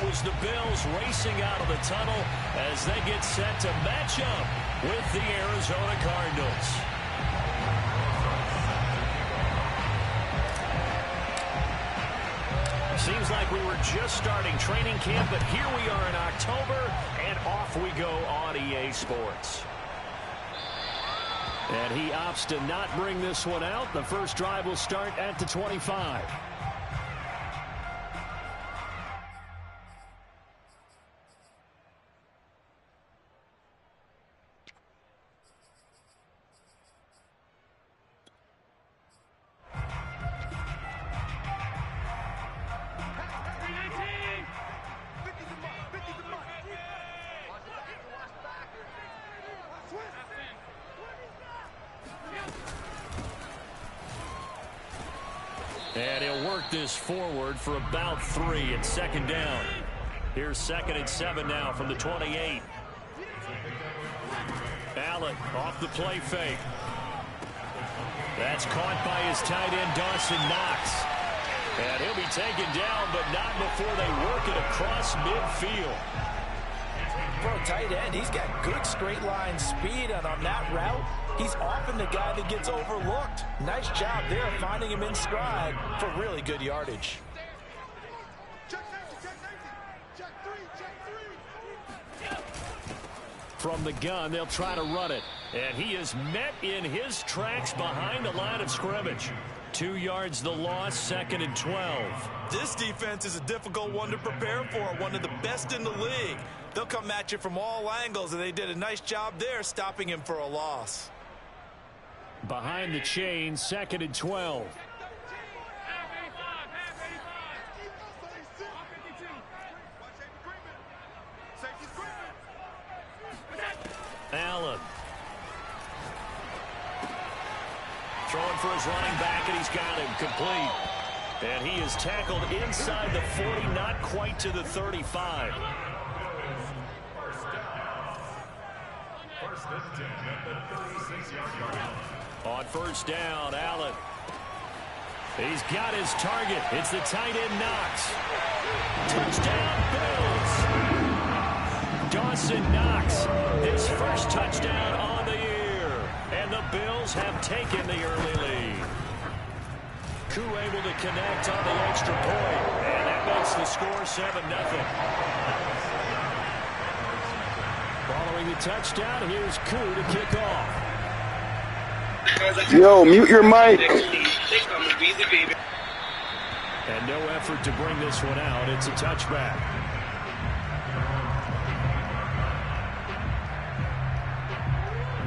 goes the Bills racing out of the tunnel as they get set to match up with the Arizona Cardinals. Seems like we were just starting training camp, but here we are in October, and off we go on EA Sports. And he opts to not bring this one out. The first drive will start at the 25. And he'll work this forward for about 3. It's second down. Here's 2nd and 7 now from the 28. Allen off the play fake. That's caught by his tight end, Dawson Knox. And he'll be taken down, but not before they work it across midfield. For a tight end, he's got good straight line speed, and on that route, he's often the guy that gets overlooked. Nice job there finding him in stride for really good yardage. From the gun, they'll try to run it. And he is met in his tracks behind the line of scrimmage. 2 yards the loss, 2nd and 12. This defense is a difficult one to prepare for, one of the best in the league. They'll come at you from all angles, and they did a nice job there stopping him for a loss. Behind the chain, 2nd and 12. Allen. Throwing for his running back, and he's got him complete. And he is tackled inside the 40, not quite to the 35. On first down, Allen. He's got his target. It's the tight end, Knox. Touchdown, Bills. Dawson Knox, his first touchdown on the year. And the Bills have taken the early lead. Koo able to connect on the extra point. And that makes the score 7-0. Following the touchdown, here's Koo to kick off. Yo, mute your mic. And no effort to bring this one out. It's a touchback.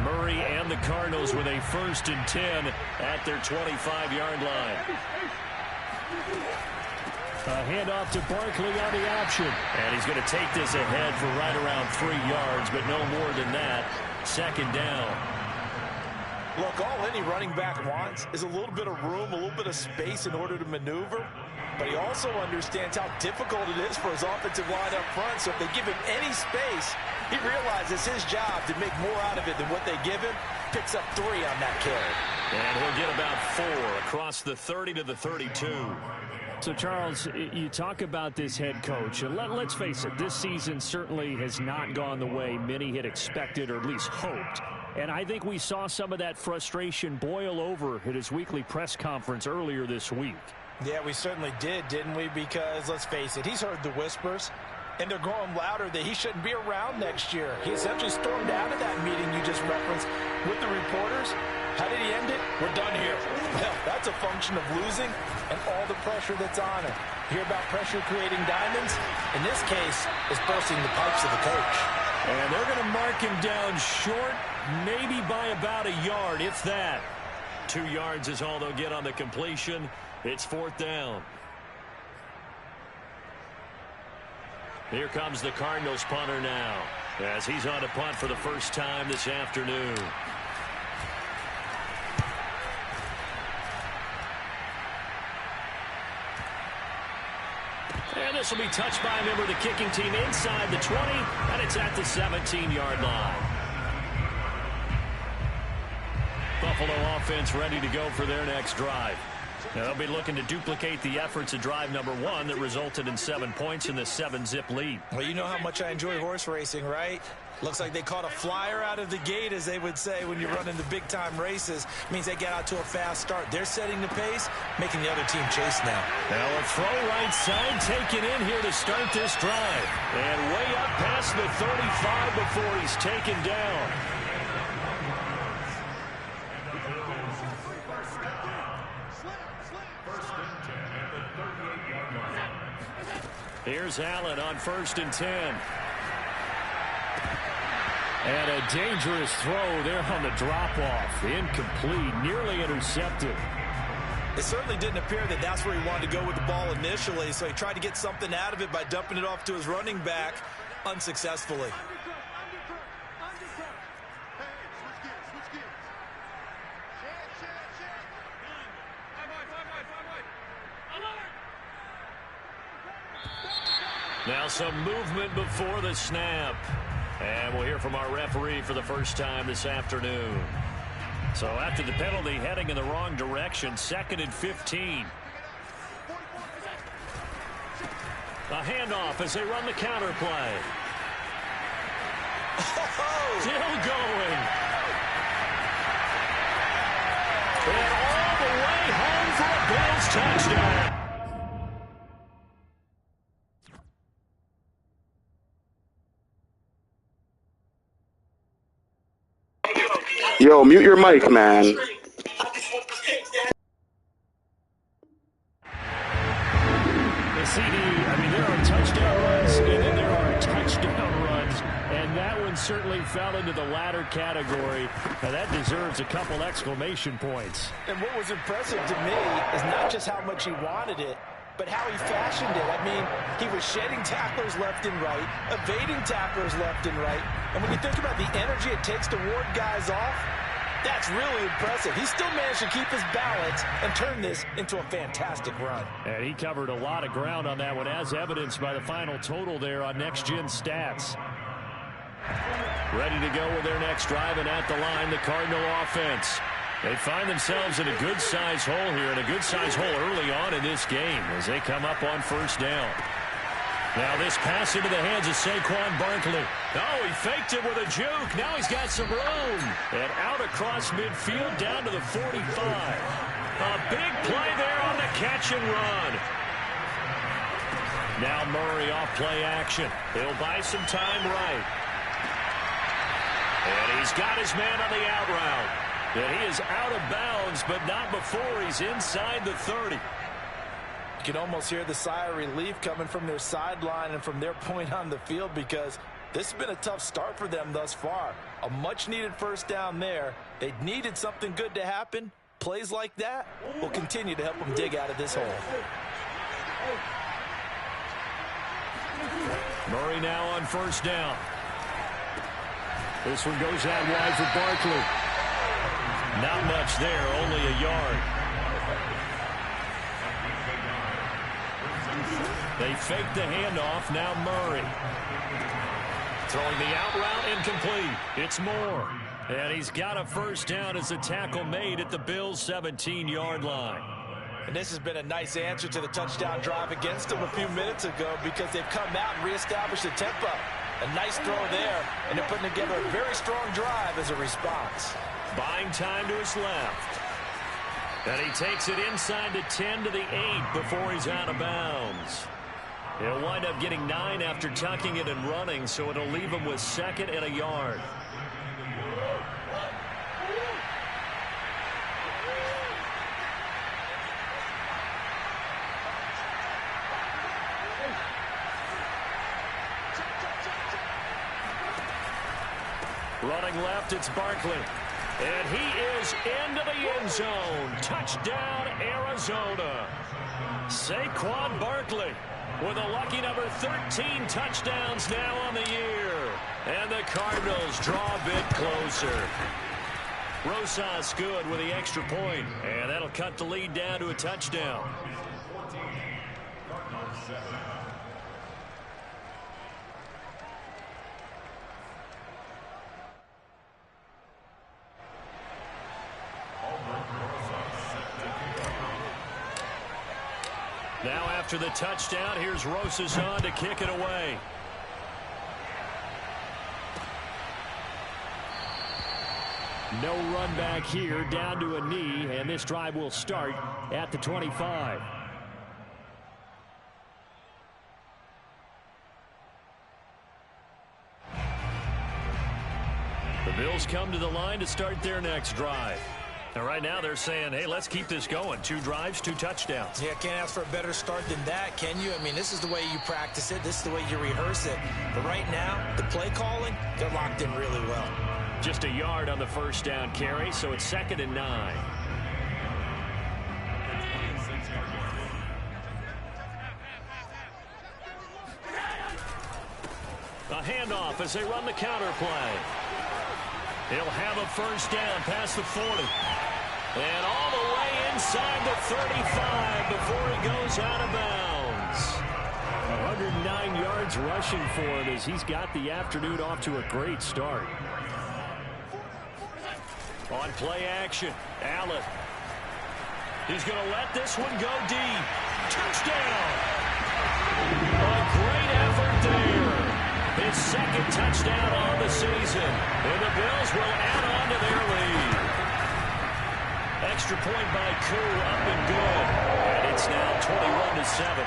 Murray and the Cardinals with a 1st and 10 at their 25-yard line. A handoff to Barkley on the option. And he's going to take this ahead for right around 3 yards, but no more than that. 2nd down. Look, all any running back wants is a little bit of room, a little bit of space in order to maneuver. But he also understands how difficult it is for his offensive line up front. So if they give him any space, he realizes his job to make more out of it than what they give him. Picks up 3 on that carry. And he'll get about 4 across the 30 to the 32. So, Charles, you talk about this head coach, and let's face it, this season certainly has not gone the way many had expected or at least hoped. And I think we saw some of that frustration boil over at his weekly press conference earlier this week. Yeah, we certainly did, didn't we? Because, let's face it, he's heard the whispers, and they're growing louder that he shouldn't be around next year. He essentially stormed out of that meeting you just referenced with the reporters. How did he end it? We're done here. Well, that's a function of losing and all the pressure that's on him. Hear about pressure creating diamonds? In this case, it's bursting the pipes of the coach. And they're going to mark him down short, maybe by about a yard, if that. 2 yards is all they'll get on the completion. It's 4th down. Here comes the Cardinals punter now, as he's on a punt for the first time this afternoon. And this will be touched by a member of the kicking team inside the 20, and it's at the 17-yard line. Buffalo offense ready to go for their next drive. They'll be looking to duplicate the efforts of drive number 1 that resulted in 7 points in the 7-zip lead. Well, you know how much I enjoy horse racing, right? Looks like they caught a flyer out of the gate, as they would say when you're running the big-time races. Means they get out to a fast start. They're setting the pace, making the other team chase now. Now a throw right side taken in here to start this drive. And way up past the 35 before he's taken down. Here's Allen on 1st and 10. And a dangerous throw there on the drop-off. Incomplete, nearly intercepted. It certainly didn't appear that that's where he wanted to go with the ball initially, so he tried to get something out of it by dumping it off to his running back unsuccessfully. Now some movement before the snap. And we'll hear from our referee for the first time this afternoon. So after the penalty, heading in the wrong direction, 2nd and 15. A handoff as they run the counter play. Still going. And all the way home for a Bills touchdown. Yo, mute your mic, man. The CD, I mean, there are touchdown runs, and then there are touchdown runs, and that one certainly fell into the latter category. Now, that deserves a couple exclamation points. And what was impressive to me is not just how much he wanted it, but how he fashioned it. I mean, he was shedding tacklers left and right, evading tacklers left and right. And when you think about the energy it takes to ward guys off, that's really impressive. He still managed to keep his balance and turn this into a fantastic run. And he covered a lot of ground on that one, as evidenced by the final total there on Next Gen Stats. Ready to go with their next drive, and at the line, the Cardinal offense. They find themselves in a good-sized hole here, and a good-sized hole early on in this game as they come up on 1st down. Now this pass into the hands of Saquon Barkley. Oh, he faked it with a juke. Now he's got some room. And out across midfield down to the 45. A big play there on the catch and run. Now Murray off play action. He'll buy some time right. And he's got his man on the out route. And he is out of bounds, but not before he's inside the 30. You can almost hear the sigh of relief coming from their sideline and from their point on the field, because this has been a tough start for them thus far. A much-needed 1st down there. They needed something good to happen. Plays like that will continue to help them dig out of this hole. Murray now on 1st down. This one goes out wide for Barkley. Not much there, only a yard. They fake the handoff, now Murray. Throwing the out route, incomplete. It's Moore. And he's got a 1st down as the tackle made at the Bills' 17-yard line. And this has been a nice answer to the touchdown drive against them a few minutes ago, because they've come out and reestablished the tempo. A nice throw there, and they're putting together a very strong drive as a response. Buying time to his left. And he takes it inside the 10 to the 8 before he's out of bounds. He'll wind up getting 9 after tucking it and running, so it'll leave him with 2nd and a yard. Running left, it's Barkley. And he is into the end zone. Touchdown, Arizona. Saquon Barkley with a lucky number 13 touchdowns now on the year. And the Cardinals draw a bit closer. Rosas good with the extra point. And that'll cut the lead down to a touchdown. after the touchdown, here's Rosas on to kick it away. No run back here, down to a knee, and this drive will start at the 25. The Bills come to the line to start their next drive. And right now they're saying, hey, let's keep this going. 2 drives, 2 touchdowns. Yeah, can't ask for a better start than that, can you? I mean, this is the way you practice it. This is the way you rehearse it. But right now, the play calling, they're locked in really well. Just a yard on the first down carry, so it's 2nd and 9. A handoff as they run the counter play. He'll have a first down past the 40. And all the way inside the 35 before he goes out of bounds. 109 yards rushing for him as he's got the afternoon off to a great start. On play action, Allen. He's going to let this one go deep. Touchdown! A great effort there. His 2nd touchdown on the season. And the Bills will add on to their lead. Extra point by Koo, up and good. And it's now 21-7.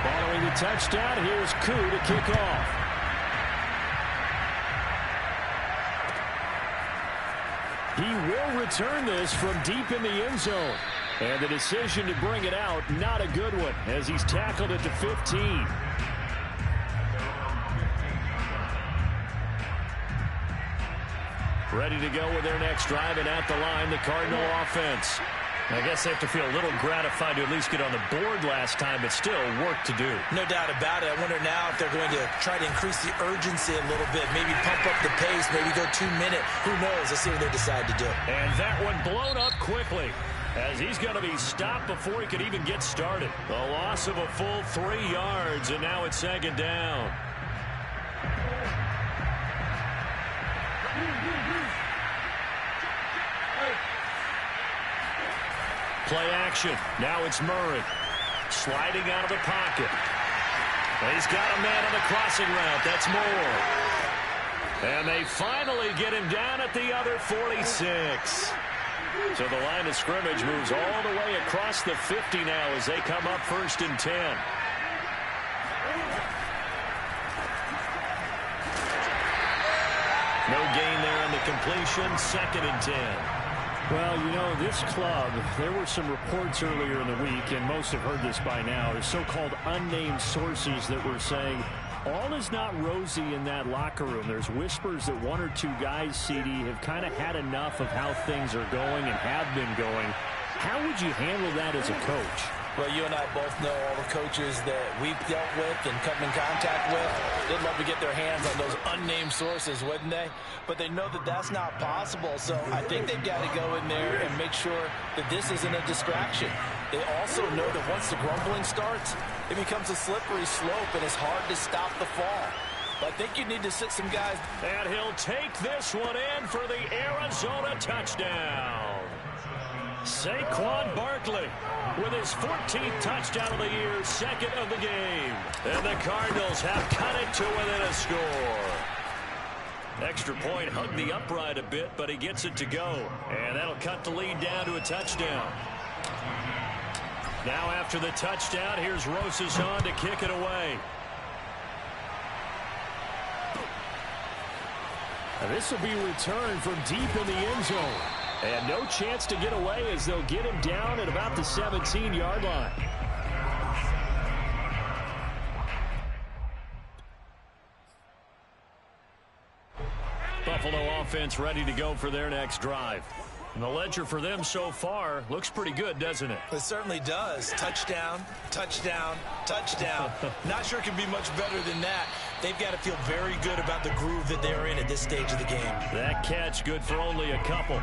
Following the touchdown, here's Koo to kick off. He will return this from deep in the end zone. And the decision to bring it out, not a good one, as he's tackled at the 15. Ready to go with their next drive, and at the line, the Cardinal offense. I guess they have to feel a little gratified to at least get on the board last time, but still work to do. No doubt about it. I wonder now if they're going to try to increase the urgency a little bit, maybe pump up the pace, maybe go 2-minute. Who knows? Let's see what they decide to do. And that one blown up quickly, as he's going to be stopped before he could even get started. The loss of a full 3 yards, and now it's 2nd down. Play action. Now it's Murray. Sliding out of the pocket. He's got a man on the crossing route. That's Moore. And they finally get him down at the other 46. So the line of scrimmage moves all the way across the 50 now as they come up 1st and 10. No gain there on the completion. 2nd and 10. Well, you know, this club, there were some reports earlier in the week, and most have heard this by now, there's so-called unnamed sources that were saying all is not rosy in that locker room. There's whispers that 1 or 2 guys, CD, have kind of had enough of how things are going and have been going. How would you handle that as a coach? Well, you and I both know all the coaches that we've dealt with and come in contact with. They'd love to get their hands on those unnamed sources, wouldn't they? But they know that that's not possible. So I think they've got to go in there and make sure that this isn't a distraction. They also know that once the grumbling starts, it becomes a slippery slope, and it's hard to stop the fall. But I think you need to sit some guys. And he'll take this one in for the Arizona touchdown. Saquon Barkley with his 14th touchdown of the year, 2nd of the game. And the Cardinals have cut it to within a score. Extra point hugged the upright a bit, but he gets it to go. And that'll cut the lead down to a touchdown. Now after the touchdown, here's Rosas on to kick it away. And this will be returned from deep in the end zone. And no chance to get away as they'll get him down at about the 17-yard line. Buffalo offense ready to go for their next drive. And the ledger for them so far looks pretty good, doesn't it? It certainly does. Touchdown, touchdown, touchdown. Not sure it can be much better than that. They've got to feel very good about the groove that they're in at this stage of the game. That catch good for only a couple.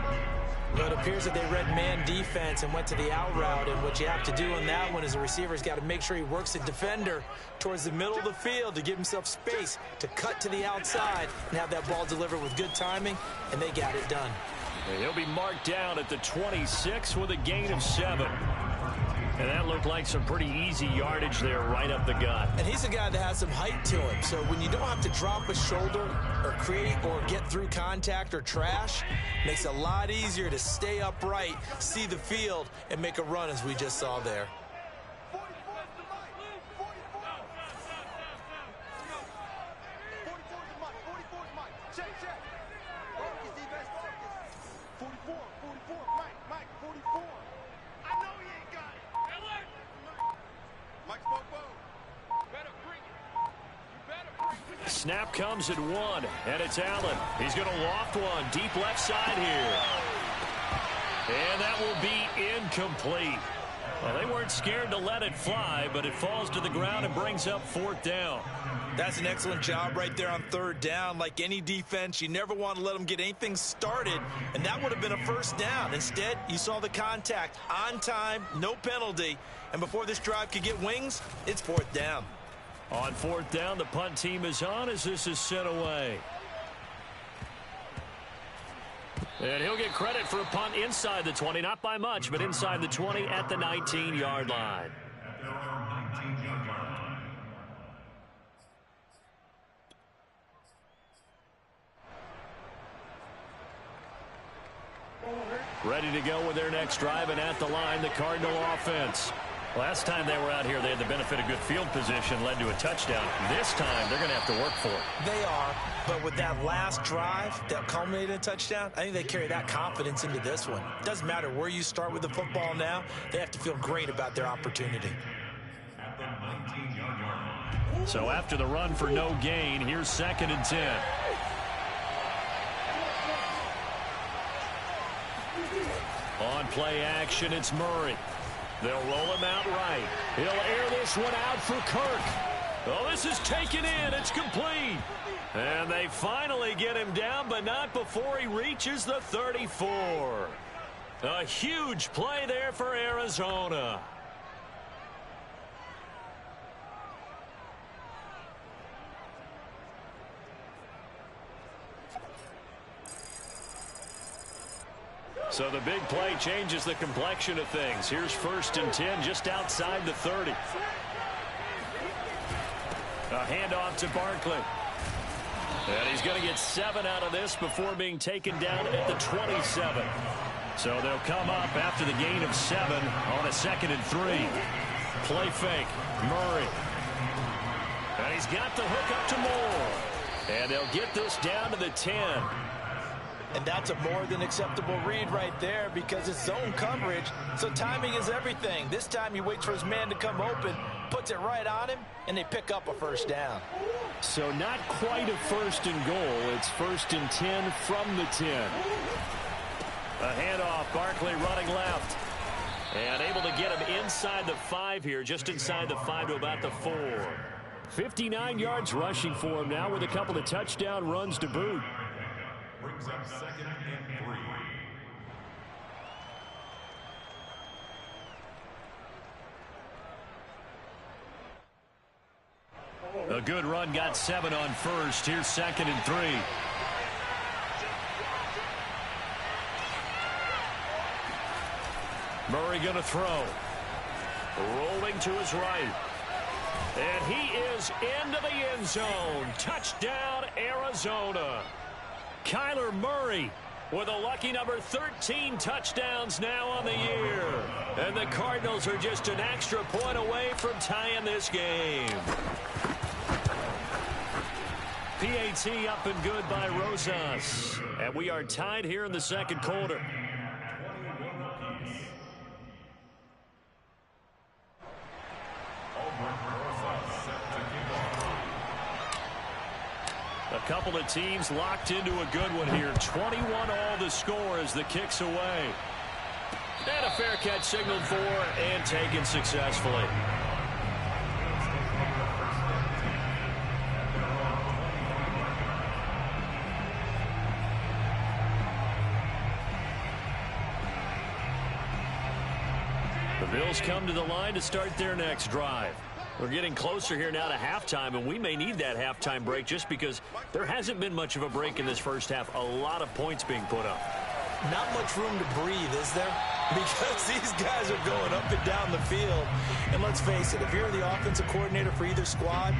Well, it appears that they read man defense and went to the out route, and what you have to do on that one is the receiver's got to make sure he works the defender towards the middle of the field to give himself space to cut to the outside and have that ball delivered with good timing, and they got it done. And he'll be marked down at the 26 with a gain of 7. And that looked like some pretty easy yardage there right up the gut. And he's a guy that has some height to him. So when you don't have to drop a shoulder or create or get through contact or trash, makes it a lot easier to stay upright, see the field, and make a run as we just saw there. Snap comes at 1, and it's Allen. He's going to loft one deep left side here. And that will be incomplete. Well, they weren't scared to let it fly, but it falls to the ground and brings up 4th down. That's an excellent job right there on 3rd down. Like any defense, you never want to let them get anything started, and that would have been a 1st down. Instead, you saw the contact on time, no penalty, and before this drive could get wings, it's 4th down. On 4th down, the punt team is on as this is sent away. And he'll get credit for a punt inside the 20, not by much, but inside the 20 at the 19-yard line. Ready to go with their next drive, and at the line, the Cardinal offense. Last time they were out here, they had the benefit of good field position, led to a touchdown. This time, they're going to have to work for it. They are, but with that last drive that culminated in a touchdown, I think they carry that confidence into this one. Doesn't matter where you start with the football now, they have to feel great about their opportunity. So after the run for no gain, here's 2nd and 10. On play action, it's Murray. They'll roll him out right. He'll air this one out for Kirk. Oh, this is taken in. It's complete. And they finally get him down, but not before he reaches the 34. A huge play there for Arizona. So the big play changes the complexion of things. Here's 1st and 10 just outside the 30. A handoff to Barkley. And he's going to get 7 out of this before being taken down at the 27. So they'll come up after the gain of 7 on a 2nd and 3. Play fake. Murray. And he's got the hook up to Moore. And they'll get this down to the 10. And that's a more than acceptable read right there because it's zone coverage, so timing is everything. This time he waits for his man to come open, puts it right on him, and they pick up a 1st down. So not quite a 1st and goal. It's 1st and 10 from the 10. A handoff, Barkley running left. And able to get him inside the 5 here, just inside the 5 to about the 4. 59 yards rushing for him now with a couple of touchdown runs to boot. Brings up 2nd and 3. A good run got 7 on 1st. Here's 2nd and 3. Murray going to throw. Rolling to his right. And he is into the end zone. Touchdown, Arizona. Kyler Murray with a lucky number 13 touchdowns now on the year. And the Cardinals are just an extra point away from tying this game. PAT up and good by Rosas. And we are tied here in the 2nd quarter. A couple of teams locked into a good one here. 21 all the score as the kick's away. And a fair catch signaled for and taken successfully. The Bills come to the line to start their next drive. We're getting closer here now to halftime, and we may need that halftime break just because there hasn't been much of a break in this first half. A lot of points being put up. Not much room to breathe, is there? Because these guys are going up and down the field. And let's face it, if you're the offensive coordinator for either squad,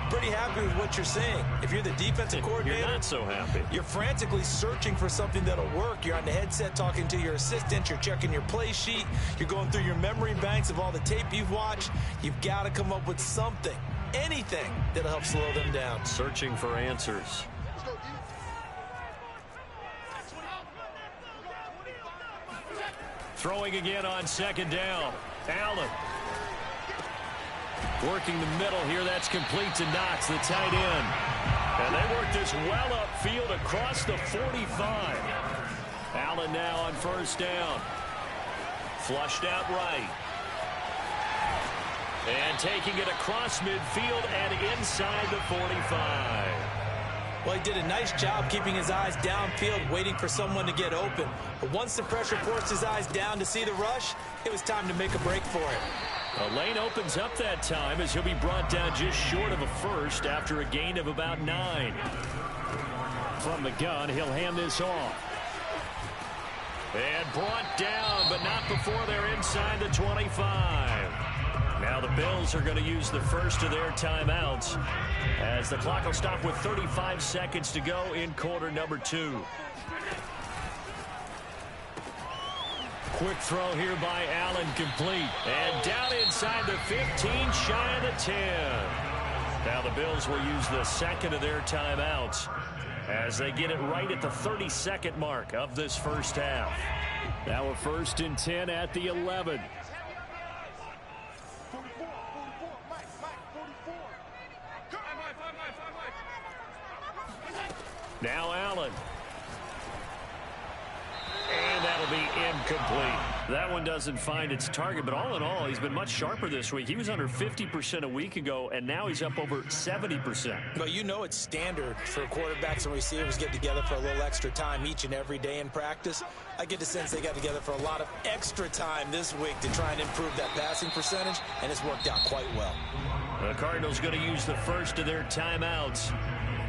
pretty happy with what you're seeing. If you're the defensive coordinator, you're not so happy. You're frantically searching for something that'll work. You're on the headset talking to your assistant. You're checking your play sheet. You're going through your memory banks of all the tape you've watched. You've got to come up with something, anything that'll help slow them down. Searching for answers. Throwing again on second down. Allen. Working the middle here. That's complete to Knox, the tight end. And they work this well upfield across the 45. Allen now on first down. Flushed out right. And taking it across midfield and inside the 45. Well, he did a nice job keeping his eyes downfield, waiting for someone to get open. But once the pressure forced his eyes down to see the rush, it was time to make a break for it. A lane opens up that time as he'll be brought down just short of a first after a gain of about 9. From the gun, he'll hand this off. And brought down, but not before they're inside the 25. Now the Bills are going to use the first of their timeouts as the clock will stop with 35 seconds to go in quarter number 2. Quick throw here by Allen, complete. And down inside the 15, shy of the 10. Now the Bills will use the second of their timeouts as they get it right at the 32nd mark of this first half. Now a 1st and 10 at the 11. Now Allen. And that'll be incomplete. That one doesn't find its target, but all in all, he's been much sharper this week. He was under 50% a week ago, and now he's up over 70%. But you know it's standard for quarterbacks and receivers get together for a little extra time each and every day in practice. I get the sense they got together for a lot of extra time this week to try and improve that passing percentage, and it's worked out quite well. The Cardinals going to use the first of their timeouts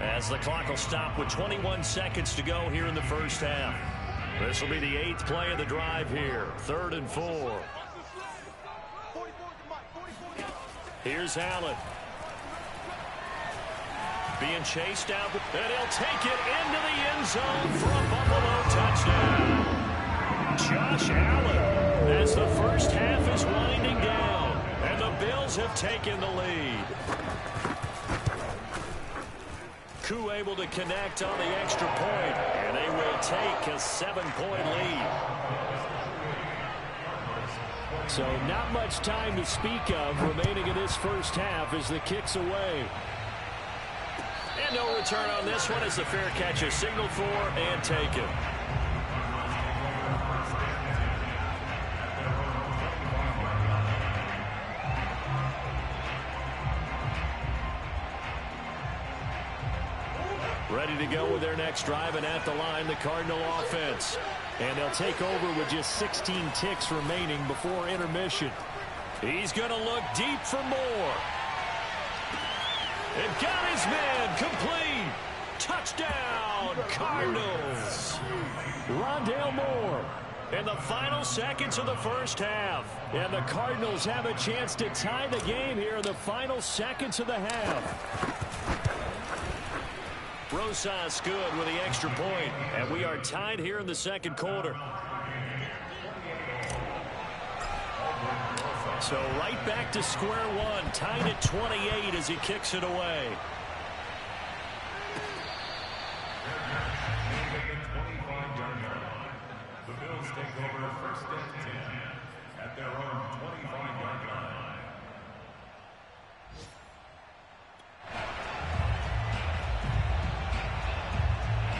as the clock will stop with 21 seconds to go here in the first half. This will be the 8th play of the drive here. 3rd and 4. Here's Allen. Being chased out, and he'll take it into the end zone for a Buffalo touchdown. Josh Allen, as the first half is winding down, and the Bills have taken the lead. Koo able to connect on the extra point, and they will take a 7-point lead. So not much time to speak of remaining in this first half as the kick's away. And no return on this one as the fair catch is signaled for and taken. Ready to go with their next drive, and at the line, the Cardinal offense. And they'll take over with just 16 ticks remaining before intermission. He's going to look deep for more. And got his man complete. Touchdown, Cardinals. Rondale Moore in the final seconds of the first half. And the Cardinals have a chance to tie the game here in the final seconds of the half. Rosas good with the extra point, and we are tied here in the second quarter. So right back to square one, tied at 28 as he kicks it away. The Bills take over 1st and 10 at their own 25-yard line.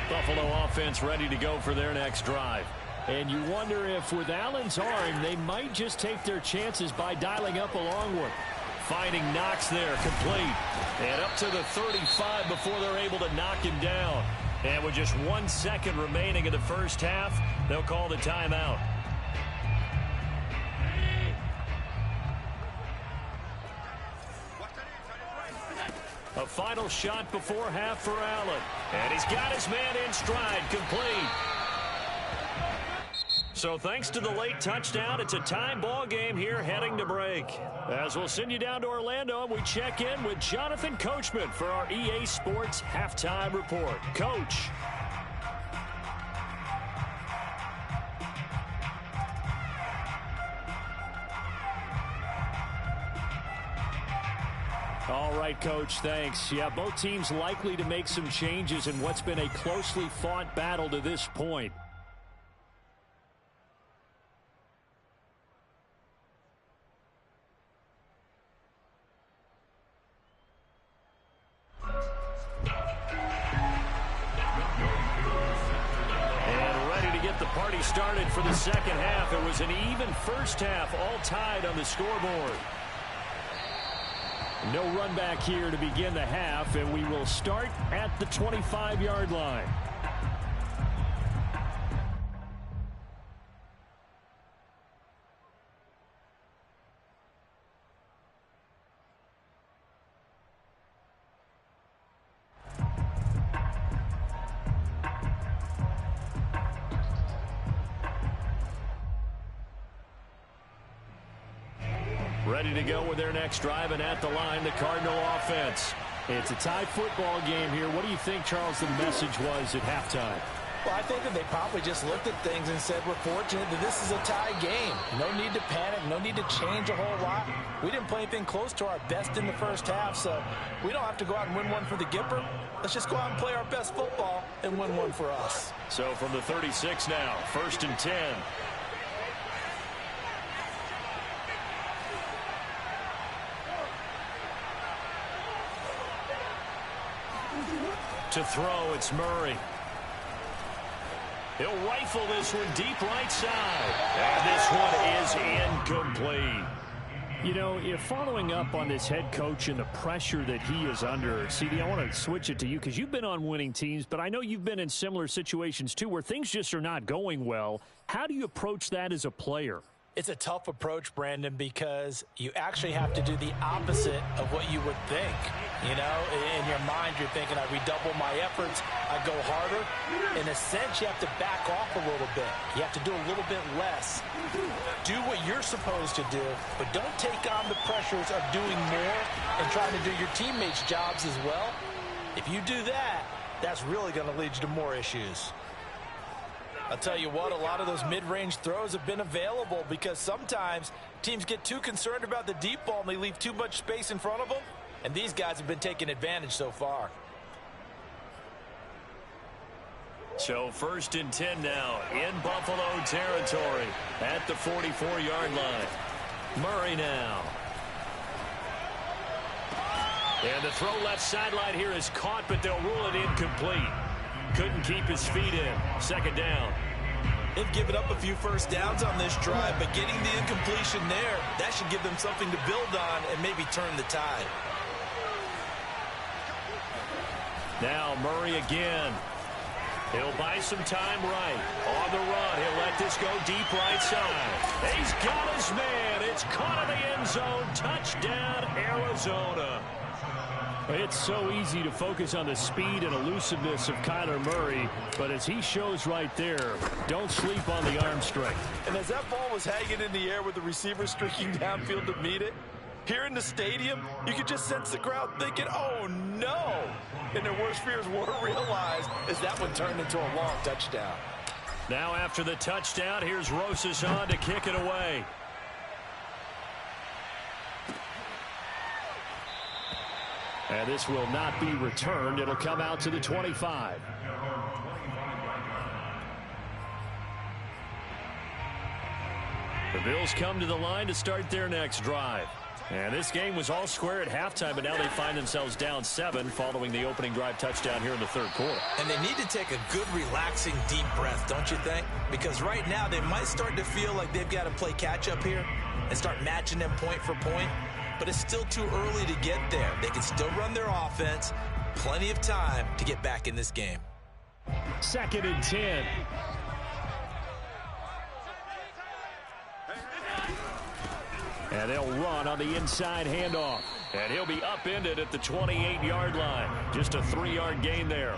Buffalo offense ready to go for their next drive. And you wonder if with Allen's arm, they might just take their chances by dialing up a long one. Finding Knox there, complete. And up to the 35 before they're able to knock him down. And with just 1 second remaining in the first half, they'll call the timeout. A final shot before half for Allen. And he's got his man in stride, complete. So thanks to the late touchdown, it's a tie ball game here heading to break. As we'll send you down to Orlando, we check in with Jonathan Coachman for our EA Sports Halftime Report. Coach. All right, Coach, thanks. Yeah, both teams likely to make some changes in what's been a closely fought battle to this point. Started for the second half. It was an even first half, all tied on the scoreboard. No run back here to begin the half, and we will start at the 25-yard line. Ready to go with their next drive, and at the line, the Cardinal offense. It's a tie football game here. What do you think, Charles, the message was at halftime? Well, I think that they probably just looked at things and said, we're fortunate that this is a tie game. No need to panic, no need to change a whole lot. We didn't play anything close to our best in the first half, so we don't have to go out and win one for the Gipper. Let's just go out and play our best football and win one for us. So from the 36 now, 1st and 10. To throw, it's Murray. He'll rifle this one deep right side. And this one is incomplete. You know, if following up on this head coach and the pressure that he is under, CD, I want to switch it to you because you've been on winning teams, but I know you've been in similar situations too where things just are not going well. How do you approach that as a player? It's a tough approach, Brandon, because you actually have to do the opposite of what you would think. You know, in your mind, you're thinking, I redouble my efforts, I go harder. In a sense, you have to back off a little bit. You have to do a little bit less. Do what you're supposed to do, but don't take on the pressures of doing more and trying to do your teammates' jobs as well. If you do that, that's really going to lead you to more issues. I'll tell you what, a lot of those mid-range throws have been available because sometimes teams get too concerned about the deep ball and they leave too much space in front of them. And these guys have been taking advantage so far. So 1st and 10 now in Buffalo territory at the 44-yard line. Murray now. And the throw left sideline here is caught, but they'll rule it incomplete. Couldn't keep his feet in. 2nd down. They've given up a few first downs on this drive, but getting the incompletion there, that should give them something to build on and maybe turn the tide. Now Murray again. He'll buy some time right. On the run, he'll let this go deep right side. He's got his man. It's caught in the end zone. Touchdown, Arizona. It's so easy to focus on the speed and elusiveness of Kyler Murray, but as he shows right there, don't sleep on the arm strength. And as that ball was hanging in the air with the receiver streaking downfield to meet it, here in the stadium, you could just sense the crowd thinking, oh no! And their worst fears were realized as that one turned into a long touchdown. Now after the touchdown, here's Rosas on to kick it away. And this will not be returned. It'll come out to the 25. The Bills come to the line to start their next drive. And this game was all square at halftime, but now they find themselves down 7 following the opening drive touchdown here in the 3rd quarter. And they need to take a good, relaxing, deep breath, don't you think? Because right now they might start to feel like they've got to play catch-up here and start matching them point for point. But it's still too early to get there. They can still run their offense. Plenty of time to get back in this game. 2nd and 10. And they'll run on the inside handoff. And he'll be upended at the 28-yard line. Just a 3-yard gain there.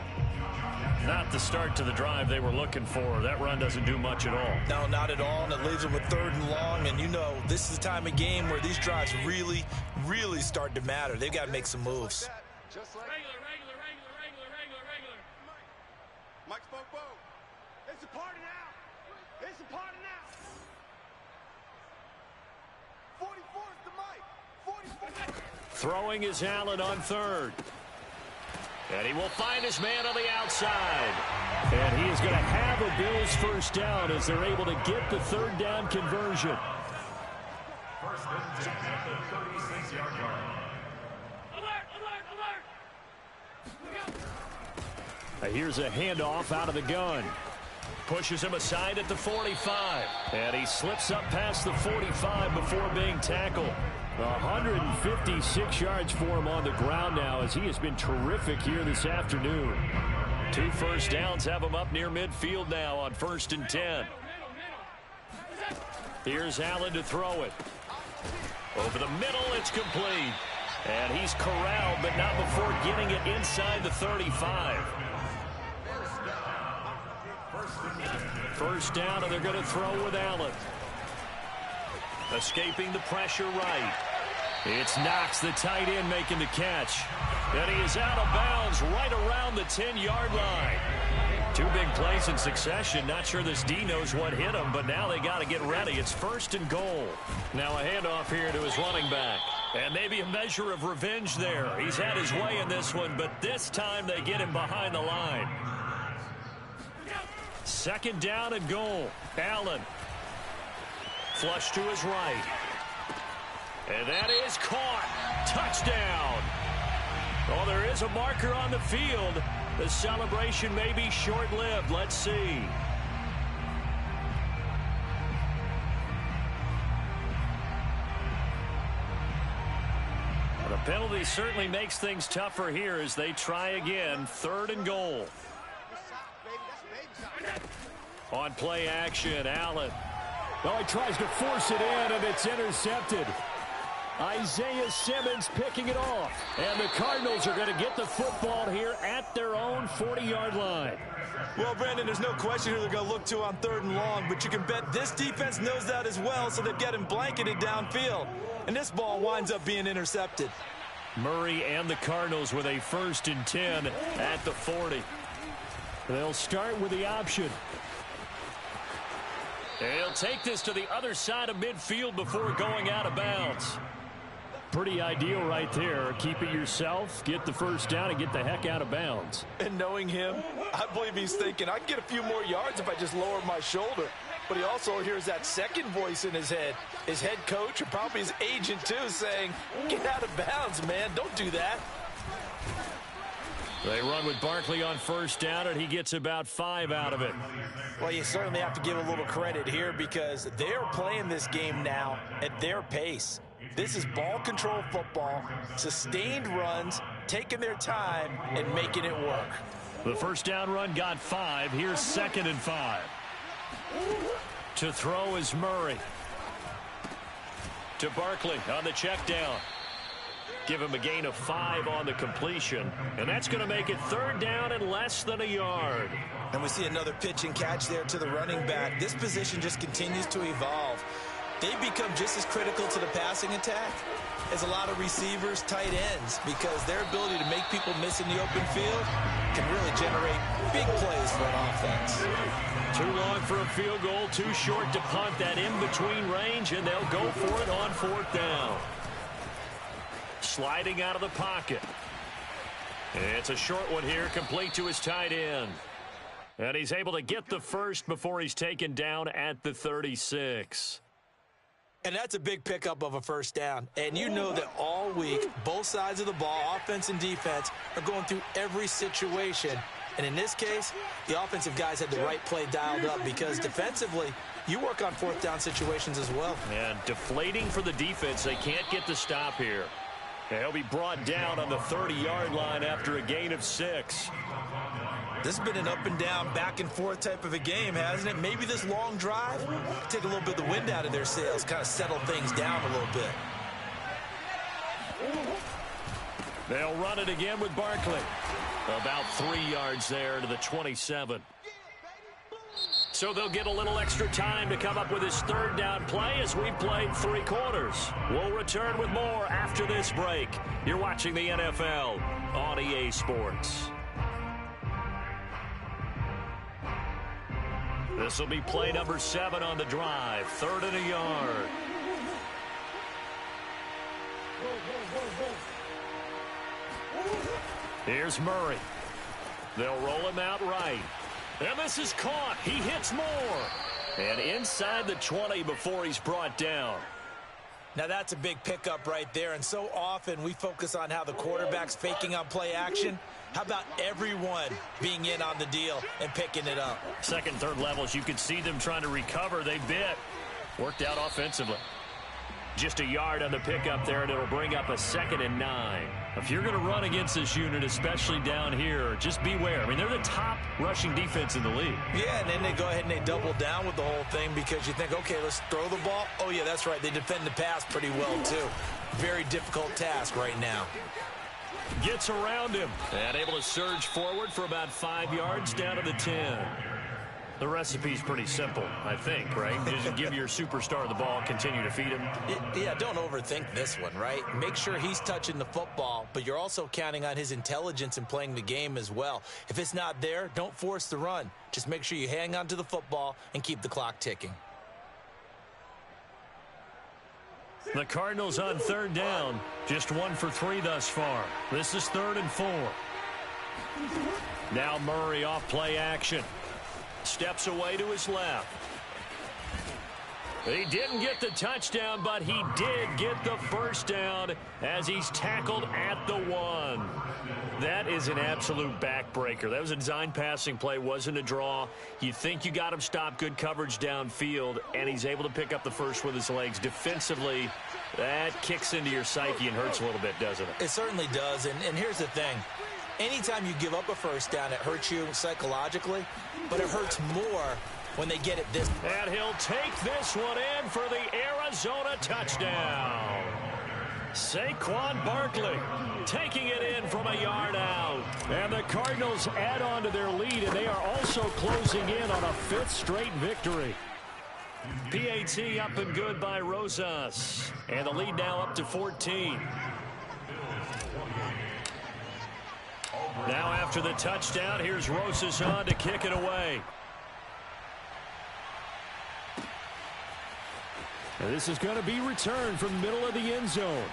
Not the start to the drive they were looking for. That run doesn't do much at all. No, not at all, and it leaves them with 3rd and long, and you know this is the time of game where these drives really, really start to matter. They've got to make some moves. Just like regular. Mike spoke. It's a party now. It's a party now. 44 is the Mike. 44. Throwing is Allen on 3rd. And he will find his man on the outside. And he is going to have a Bills first down as they're able to get the 3rd down conversion. First and 10 at the 36-yard line. Here's a handoff out of the gun. Pushes him aside at the 45. And he slips up past the 45 before being tackled. 156 yards for him on the ground now as he has been terrific here this afternoon. 2 first downs have him up near midfield now on 1st and 10. Here's Allen to throw it. Over the middle, it's complete. And he's corralled, but not before getting it inside the 35. First down, and they're going to throw with Allen. Escaping the pressure right. It's Knox, the tight end, making the catch. And he is out of bounds right around the 10-yard line. 2 big plays in succession. Not sure this D knows what hit him, but now they got to get ready. It's 1st and goal. Now a handoff here to his running back. And maybe a measure of revenge there. He's had his way in this one, but this time they get him behind the line. 2nd down and goal. Allen. Flush to his right. And that is caught. Touchdown. Oh, there is a marker on the field. The celebration may be short-lived. Let's see. The penalty certainly makes things tougher here as they try again. 3rd and goal. On play action, Allen. Well, he tries to force it in, and it's intercepted. Isaiah Simmons picking it off. And the Cardinals are going to get the football here at their own 40-yard line. Well, Brandon, there's no question who they're going to look to on 3rd and long, but you can bet this defense knows that as well, so they've got him blanketed downfield. And this ball winds up being intercepted. Murray and the Cardinals with a 1st and 10 at the 40. They'll start with the option. He'll take this to the other side of midfield before going out of bounds. Pretty ideal right there. Keep it yourself, get the first down, and get the heck out of bounds. And knowing him, I believe he's thinking, I can get a few more yards if I just lower my shoulder. But he also hears that second voice in his head. His head coach, or probably his agent too, saying, get out of bounds, man. Don't do that. They run with Barkley on 1st down, and he gets about 5 out of it. Well, you certainly have to give a little credit here because they're playing this game now at their pace. This is ball control football, sustained runs, taking their time, and making it work. The first down run got 5. Here's 2nd and 5. To throw is Murray. To Barkley on the check down. Give him a gain of 5 on the completion. And that's going to make it 3rd down and less than a yard. And we see another pitch and catch there to the running back. This position just continues to evolve. They become just as critical to the passing attack as a lot of receivers, tight ends, because their ability to make people miss in the open field can really generate big plays for an offense. Too long for a field goal, too short to punt that in-between range, and they'll go for it on 4th down. Sliding out of the pocket. It's a short one here, complete to his tight end. And he's able to get the first before he's taken down at the 36. And that's a big pickup of a first down. And you know that all week, both sides of the ball, offense and defense, are going through every situation. And in this case, the offensive guys had the right play dialed up because defensively, you work on 4th down situations as well. And deflating for the defense. They can't get the stop here. He'll be brought down on the 30-yard line after a gain of 6. This has been an up-and-down, back-and-forth type of a game, hasn't it? Maybe this long drive take a little bit of the wind out of their sails, kind of settle things down a little bit. They'll run it again with Barkley. About 3 yards there to the 27. So they'll get a little extra time to come up with his third down play as we've played 3 quarters. We'll return with more after this break. You're watching the NFL on EA Sports. This will be play number 7 on the drive. 3rd and a yard. Here's Murray. They'll roll him out right. And this is caught. He hits more. And inside the 20 before he's brought down. Now that's a big pickup right there. And so often we focus on how the quarterback's faking on play action. How about everyone being in on the deal and picking it up? Second, third levels, you could see them trying to recover. They bit. Worked out offensively. Just a yard on the pickup there, and it'll bring up a 2nd and 9. If you're going to run against this unit, especially down here, just beware. I mean, they're the top rushing defense in the league. Yeah, and then they go ahead and they double down with the whole thing because you think, okay, let's throw the ball. Oh, yeah, that's right. They defend the pass pretty well, too. Very difficult task right now. Gets around him and able to surge forward for about 5 yards down to the 10. The recipe's pretty simple, I think, right? Just give your superstar the ball, continue to feed him. Yeah, don't overthink this one, right? Make sure he's touching the football, but you're also counting on his intelligence in playing the game as well. If it's not there, don't force the run. Just make sure you hang on to the football and keep the clock ticking. The Cardinals on 3rd down. Just 1 for 3 thus far. This is 3rd and 4. Now Murray off play action. Steps away to his left. He didn't get the touchdown, but he did get the first down as he's tackled at the 1. That is an absolute backbreaker. That was a design passing play, wasn't a draw. You think you got him stopped, good coverage downfield, and he's able to pick up the first with his legs. Defensively, that kicks into your psyche and hurts a little bit, doesn't it? It certainly does, and here's the thing. Anytime you give up a first down, it hurts you psychologically, but it hurts more when they get it this. And he'll take this one in for the Arizona touchdown. Saquon Barkley taking it in from a yard out. And the Cardinals add on to their lead, and they are also closing in on a 5th straight victory. PAT up and good by Rosas. And the lead now up to 14. Now after the touchdown, here's Rosas on to kick it away. And this is going to be returned from the middle of the end zone.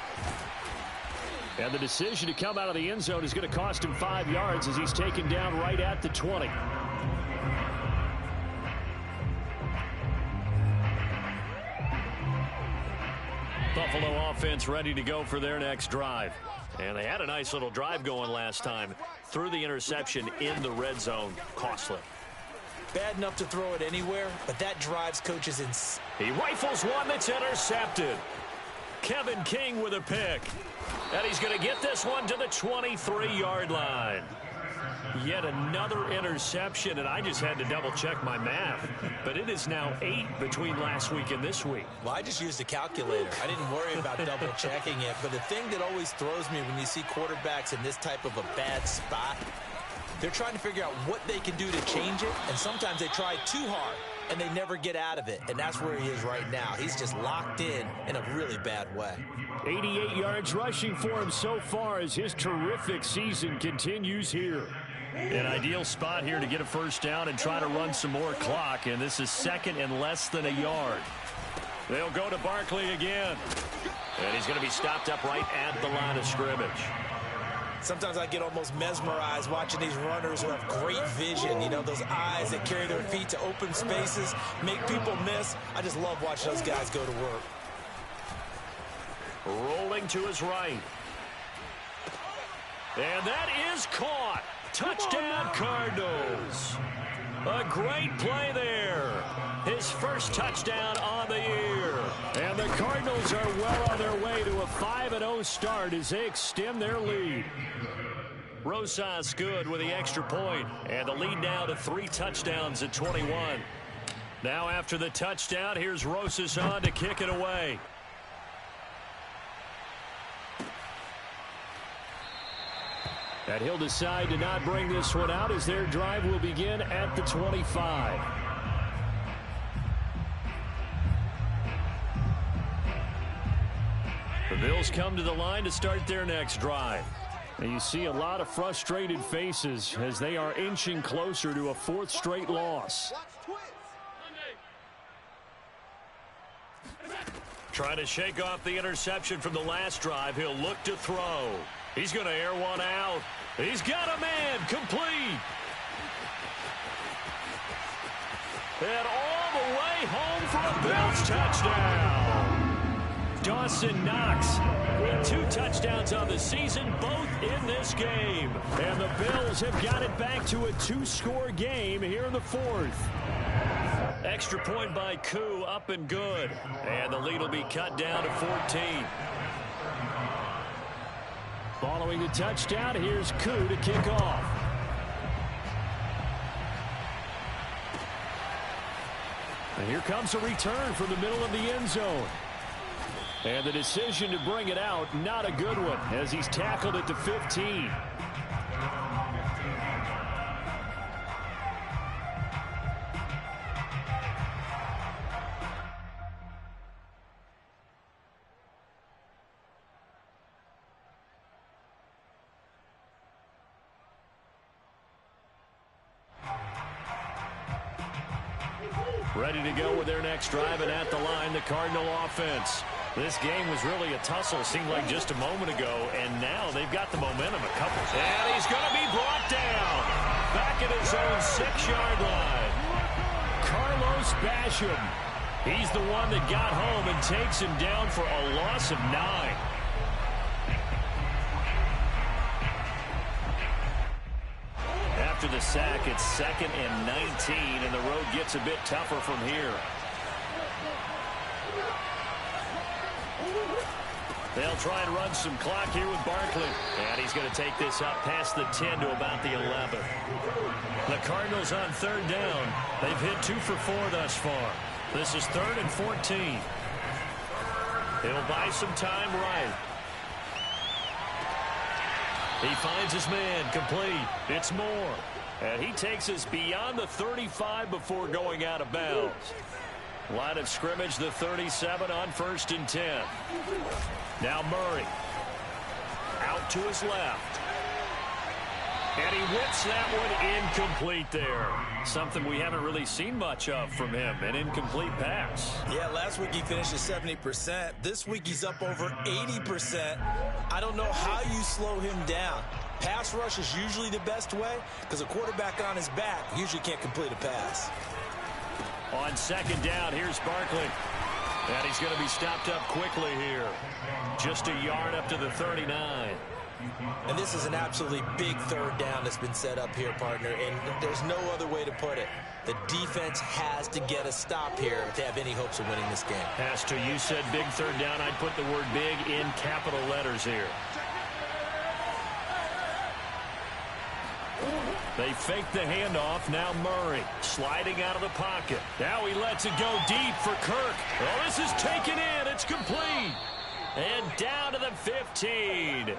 And the decision to come out of the end zone is going to cost him 5 yards as he's taken down right at the 20. Buffalo offense ready to go for their next drive. And they had a nice little drive going last time. Threw the interception in the red zone. Costly. Bad enough to throw it anywhere, but that drives coaches in. He rifles one that's intercepted. Kevin King with a pick. And he's going to get this one to the 23-yard line. Yet another interception, and I just had to double-check my math. But it is now 8 between last week and this week. Well, I just used a calculator. I didn't worry about double-checking it. But the thing that always throws me when you see quarterbacks in this type of a bad spot, they're trying to figure out what they can do to change it, and sometimes they try too hard, and they never get out of it. And that's where he is right now. He's just locked in a really bad way. 88 yards rushing for him so far as his terrific season continues here. An ideal spot here to get a first down and try to run some more clock, and this is 2nd and less than a yard. They'll go to Barkley again, and he's going to be stopped up right at the line of scrimmage. Sometimes I get almost mesmerized watching these runners who have great vision. You know, those eyes that carry their feet to open spaces, make people miss. I just love watching those guys go to work. Rolling to his right. And that is caught. Touchdown, Cardinals. A great play there. His first touchdown on the year. And the Cardinals are well on their way to a 5-0 start as they extend their lead. Rosas good with the extra point. And the lead now to 3 touchdowns at 21. Now after the touchdown, here's Rosas on to kick it away. And he'll decide to not bring this one out as their drive will begin at the 25. The Bills come to the line to start their next drive. And you see a lot of frustrated faces as they are inching closer to a fourth straight loss. Trying to shake off the interception from the last drive. He'll look to throw. He's going to air one out. He's got a man complete. And all the way home for a Bills touchdown. Dawson Knox with 2 touchdowns on the season, both in this game. And the Bills have got it back to a 2-score game here in the fourth. Extra point by Koo, up and good. And the lead will be cut down to 14. Following the touchdown, here's Koo to kick off. And here comes a return from the middle of the end zone. And the decision to bring it out, not a good one, as he's tackled it to 15. Ready to go with their next drive, and at the line, the Cardinal offense. This game was really a tussle, seemed like just a moment ago, and now they've got the momentum a couple. And he's going to be brought down back at his own 6-yard line. Carlos Basham. He's the one that got home and takes him down for a loss of 9. After the sack, it's 2nd and 19, and the road gets a bit tougher from here. They'll try and run some clock here with Barkley. And he's going to take this up past the 10 to about the 11. The Cardinals on 3rd down. They've hit 2 for 4 thus far. This is 3rd and 14. He'll buy some time right. He finds his man complete. It's Moore. And he takes us beyond the 35 before going out of bounds. Line of scrimmage, the 37 on 1st and 10. Now Murray. Out to his left. And he whips that one incomplete there. Something we haven't really seen much of from him, an incomplete pass. Yeah, last week he finished at 70%. This week he's up over 80%. I don't know how you slow him down. Pass rush is usually the best way because a quarterback on his back usually can't complete a pass. On 2nd down, here's Barkley. And he's going to be stopped up quickly here. Just a yard up to the 39. And this is an absolutely big 3rd down that's been set up here, partner, and there's no other way to put it. The defense has to get a stop here to have any hopes of winning this game. Has to. You said big 3rd down. I'd put the word big in capital letters here. They fake the handoff. Now Murray sliding out of the pocket. Now he lets it go deep for Kirk. Oh, this is taken in. It's complete. And down to the 15.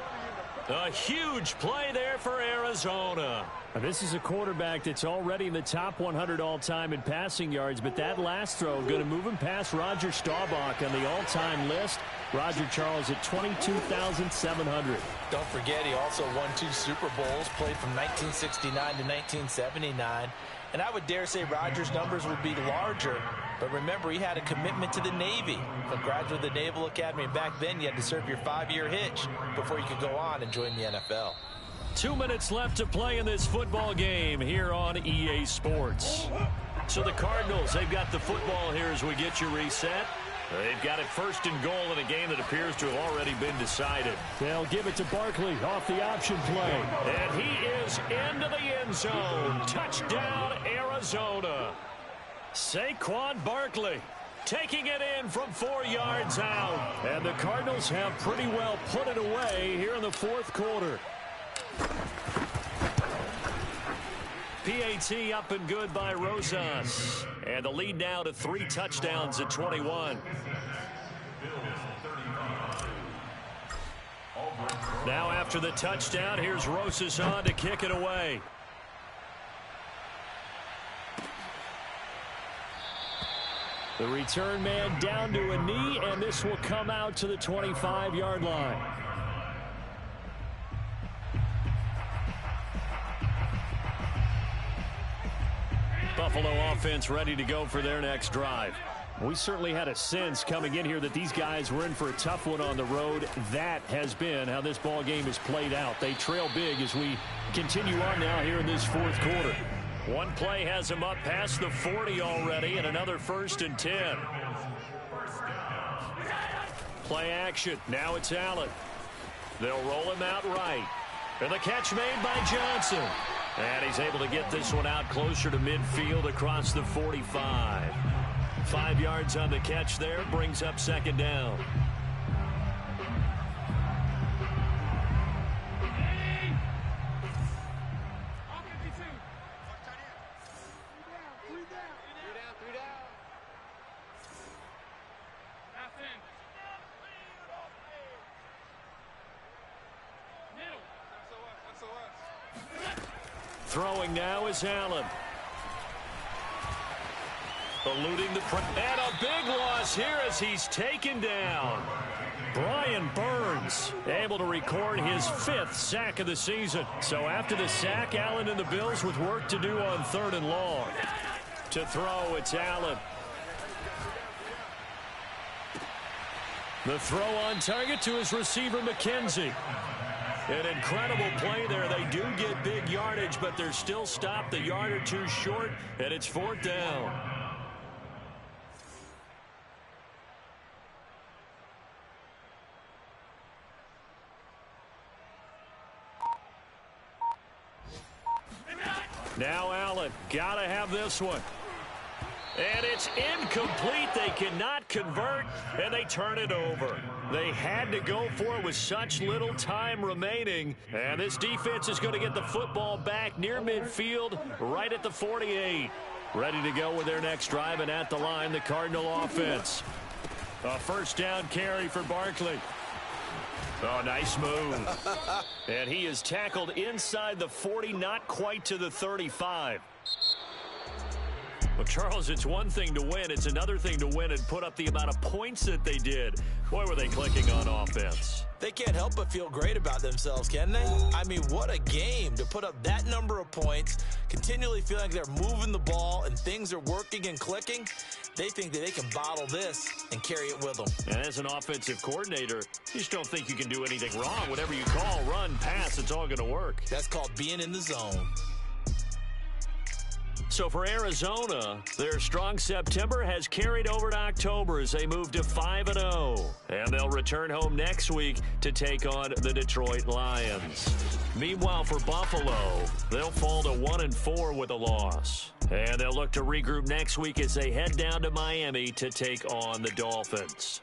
A huge play there for Arizona. This is a quarterback that's already in the top 100 all-time in passing yards, but that last throw going to move him past Roger Staubach on the all-time list. Roger Charles at 22,700. Don't forget, he also won 2 Super Bowls, played from 1969 to 1979. And I would dare say Rodgers' numbers would be larger. But remember, he had a commitment to the Navy. A graduate of the Naval Academy. And back then, you had to serve your 5-year hitch before you could go on and join the NFL. 2 minutes left to play in this football game here on EA Sports. So the Cardinals, they've got the football here as we get you reset. They've got it 1st and goal in a game that appears to have already been decided. They'll give it to Barkley off the option play. And he is into the end zone. Touchdown, Arizona. Saquon Barkley taking it in from 4 yards out. And the Cardinals have pretty well put it away here in the 4th quarter. PAT up and good by Rosas. And the lead now to 3 touchdowns at 21. Now after After the touchdown, here's Rosas on to kick it away. The return man down to a knee, and this will come out to the 25-yard line. Buffalo offense ready to go for their next drive. We certainly had a sense coming in here that these guys were in for a tough one on the road. That has been how this ball game has played out. They trail big as we continue on now here in this fourth quarter. One play has them up past the 40 already, and another 1st and 10. Play action. Now it's Allen. They'll roll him out right. And the catch made by Johnson. And he's able to get this one out closer to midfield across the 45. 5 yards on the catch there, brings up 2nd down. Throwing now is Allen. Eluding the press. And a big loss here as he's taken down. Brian Burns able to record his 5th sack of the season. So after the sack, Allen and the Bills with work to do on 3rd and long. To throw, it's Allen. The throw on target to his receiver, McKenzie. An incredible play there. They do get big yardage, but they're still stopped a yard or two short, and it's 4th down. Now Allen, gotta have this one. And it's incomplete. They cannot convert, and they turn it over. They had to go for it with such little time remaining. And this defense is going to get the football back near midfield, right at the 48. Ready to go with their next drive, and at the line, the Cardinal offense. A 1st down carry for Barkley. Oh, nice move. And he is tackled inside the 40, not quite to the 35. Well, Charles, it's one thing to win. It's another thing to win and put up the amount of points that they did. Boy, were they clicking on offense. They can't help but feel great about themselves, can they? I mean, what a game to put up that number of points, continually feeling like they're moving the ball and things are working and clicking. They think that they can bottle this and carry it with them. And as an offensive coordinator, you just don't think you can do anything wrong. Whatever you call, run, pass, it's all going to work. That's called being in the zone. So for Arizona, their strong September has carried over to October as they move to 5-0. And they'll return home next week to take on the Detroit Lions. Meanwhile, for Buffalo, they'll fall to 1-4 with a loss. And they'll look to regroup next week as they head down to Miami to take on the Dolphins.